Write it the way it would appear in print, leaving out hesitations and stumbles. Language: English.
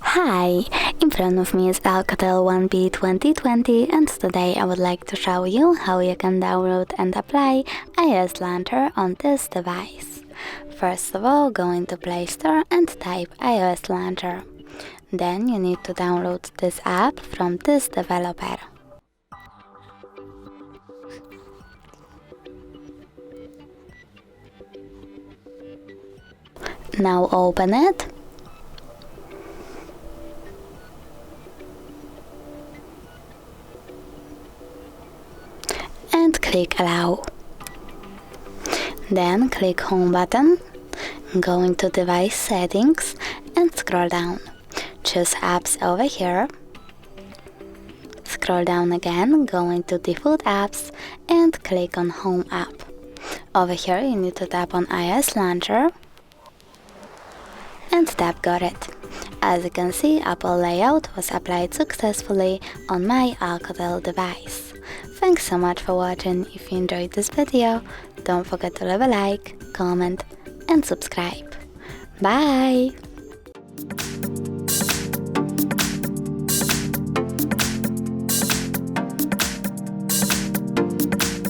Hi, in front of me is ALCATEL 1B 2020 and today I would like to show you how you can download and apply iOS Launcher on this device. First of all, go into Play Store and type iOS Launcher. Then you need to download this app from this developer. Now open it. And click Allow. Then click Home button, go into Device Settings and scroll down. Choose Apps over here. Scroll down again, go into Default Apps and click on Home app. Over here you need to tap on iOS Launcher and tap Got it. As you can see, Apple layout was applied successfully on my ALCATEL device. Thanks so much for watching. If you enjoyed this video, don't forget to leave a like, comment and subscribe. Bye!